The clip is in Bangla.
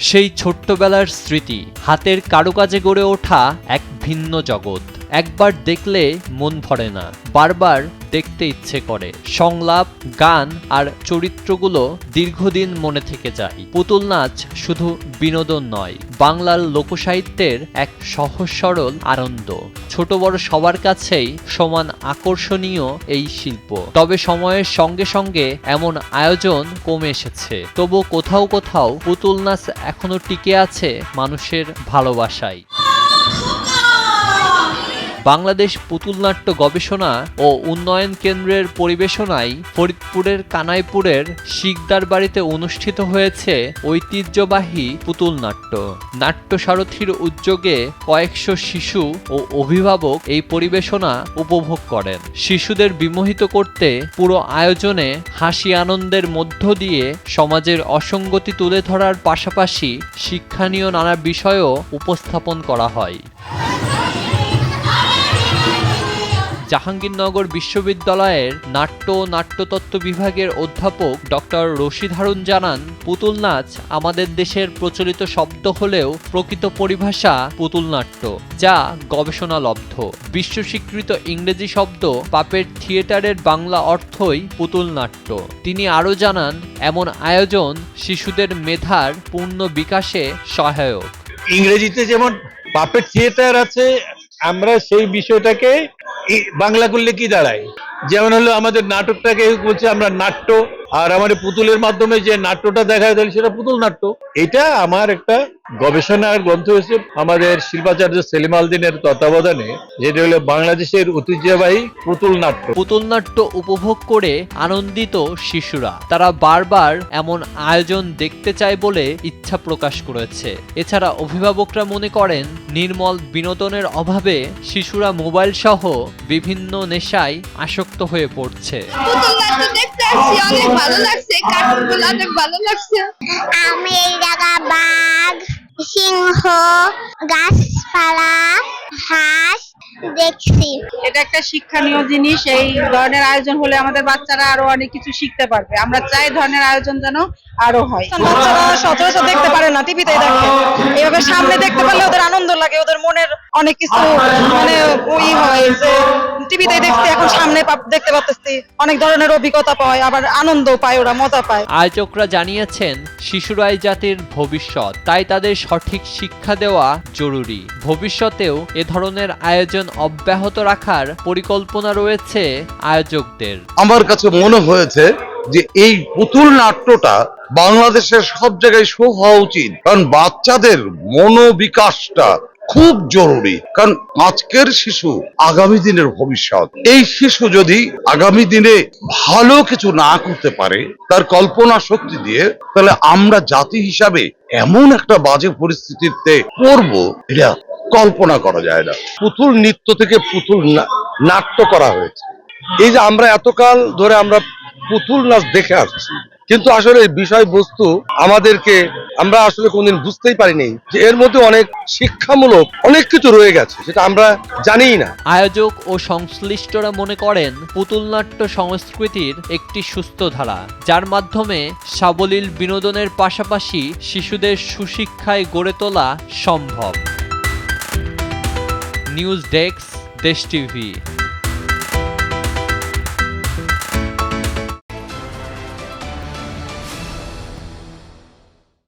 সেই ছোট্টবেলার স্মৃতি, হাতের কারুকাজে গড়ে ওঠা এক ভিন্ন জগৎ। একবার দেখলে মন ভরে না, বারবার দেখতে ইচ্ছে করে। সংলাপ, গান আর চরিত্রগুলো দীর্ঘদিন মনে থেকে যায়। পুতুল নাচ শুধু বিনোদন নয়, বাংলার লোকসাহিত্যের এক সহজ সরল আনন্দ। ছোট বড় সবার কাছেই সমান আকর্ষণীয় এই শিল্প। তবে সময়ের সঙ্গে সঙ্গে এমন আয়োজন কমে এসেছে। তবু কোথাও কোথাও পুতুল নাচ এখনো টিকে আছে মানুষের ভালোবাসায়। বাংলাদেশ পুতুল নাট্য গবেষণা ও উন্নয়ন কেন্দ্রের পরিবেশনায় ফরিদপুরের কানাইপুরের শিকদার বাড়িতে অনুষ্ঠিত হয়েছে ঐতিহ্যবাহী পুতুল নাট্য। নাট্যসারথীর উদ্যোগে কয়েকশো শিশু ও অভিভাবক এই পরিবেশনা উপভোগ করেন। শিশুদের বিমোহিত করতে পুরো আয়োজনে হাসি আনন্দের মধ্য দিয়ে সমাজের অসঙ্গতি তুলে ধরার পাশাপাশি শিক্ষণীয় নানা বিষয়ও উপস্থাপন করা হয়। জাহাঙ্গীরনগর বিশ্ববিদ্যালয়ের নাট্য ও নাট্যতত্ত্ব বিভাগের অধ্যাপক ডক্টর রশিদ হারুন জানান, পুতুল নাচ আমাদের দেশের প্রচলিত শব্দ হলেও প্রকৃত পরিভাষা পুতুল নাট্য, যা গবেষণালব্ধ। বিশ্ব স্বীকৃত ইংরেজি শব্দ পাপেট থিয়েটারের বাংলা অর্থই পুতুল নাট্য। তিনি আরও জানান, এমন আয়োজন শিশুদের মেধার পূর্ণ বিকাশে সহায়ক। ইংরেজিতে যেমন পাপেট থিয়েটার আছে, আমরা সেই বিষয়টাকে বাংলা করলে কি দাঁড়ায়, যেমন হলো আমাদের নাটকটাকে বলছে আমরা নাট্য, আর আমাদের পুতুলের মাধ্যমে যে নাট্যটা দেখা যায় সেটা পুতুল নাট্য। এটা আমার একটা গবেষণার গ্রন্থ হয়েছে আমাদের শিল্পাচার্য সেলিম আলদিনের তত্ত্বাবধানে, যেটা হলো বাংলাদেশের ঐতিহ্যবাহী পুতুল নাট্য। পুতুল নাট্য উপভোগ করে আনন্দিত শিশুরা, তারা বারবার এমন আয়োজন দেখতে চায় বলে ইচ্ছা প্রকাশ করেছে। এছাড়া অভিভাবকরা মনে করেন, নির্মল বিনোদনের অভাবে শিশুরা মোবাইল সহ বিভিন্ন নেশায় আসক্ত হয়ে পড়ছে। পুতুল নাট্য দেখতে আসছি, অনেক ভালো লাগছে, কার্টুনগুলো অনেক ভালো লাগছে। আমি এই জায়গা বাঘ, সিংহ, গাছপালা, হাঁস দেখছি। এটা একটা শিক্ষণীয় জিনিস। এই ধরনের আয়োজন হলে আমাদের বাচ্চারা আরো অনেক কিছু শিখতে পারবে। আমরা চাই ধরনের আয়োজন যেন আরো হয়। বাচ্চারা সচরাচর দেখতে পারে না, টিভিতে দেখে। এইভাবে সামনে দেখতে পারলে ওদের আনন্দ লাগে, ওদের মনের অনেক কিছু মানে ওই হয় যে টিভিতে দেখছি, এখন সামনে দেখতে পাচ্ছি, অনেক ধরনের অভিজ্ঞতা পায়, আবার আনন্দ পায়, ওরা মজা পায়। আয়োজকরা জানিয়েছেন, শিশুরাই জাতির ভবিষ্যৎ, তাই তাদের সঠিক শিক্ষা দেওয়া জরুরি। ভবিষ্যতেও এ ধরনের আয়োজন অব্যাহত রাখার পরিকল্পনা রয়েছে আয়োজকদের। আমার কাছে মনে হয়েছে যে এই পুতুল নাট্যটা বাংলাদেশের সব জায়গায় শো হওয়া উচিত, কারণ বাচ্চাদের মনোবিকাশটা খুব জরুরি। কারণ আজকের শিশু আগামী দিনের ভবিষ্যৎ। এই শিশু যদি আগামী দিনে ভালো কিছু না করতে পারে তার কল্পনা শক্তি দিয়ে, তাহলে আমরা জাতি হিসাবে এমন একটা বাজে পরিস্থিতিতে পড়ব, এটা কল্পনা করা যায় না। পুতুল নৃত্য থেকে পুতুল নাট্য করা হয়েছে। এই যে আমরা এতকাল ধরে আমরা পুতুল নাচ দেখে আসছি, কিন্তু আসলে বিষয়বস্তু আমাদেরকে আমরা আসলে কোনদিন বুঝতেই পারিনি যে এর মধ্যে অনেক শিক্ষামূলক অনেক কিছু রয়ে গেছে, সেটা আমরা জানিই না। আয়োজক ও সংশ্লিষ্টরা মনে করেন, পুতুল নাট্য সংস্কৃতির একটি সুস্থ ধারা, যার মাধ্যমে সাবলীল বিনোদনের পাশাপাশি শিশুদের সুশিক্ষায় গড়ে তোলা সম্ভব। নিউজ ডেস্ক, দেশ টিভি।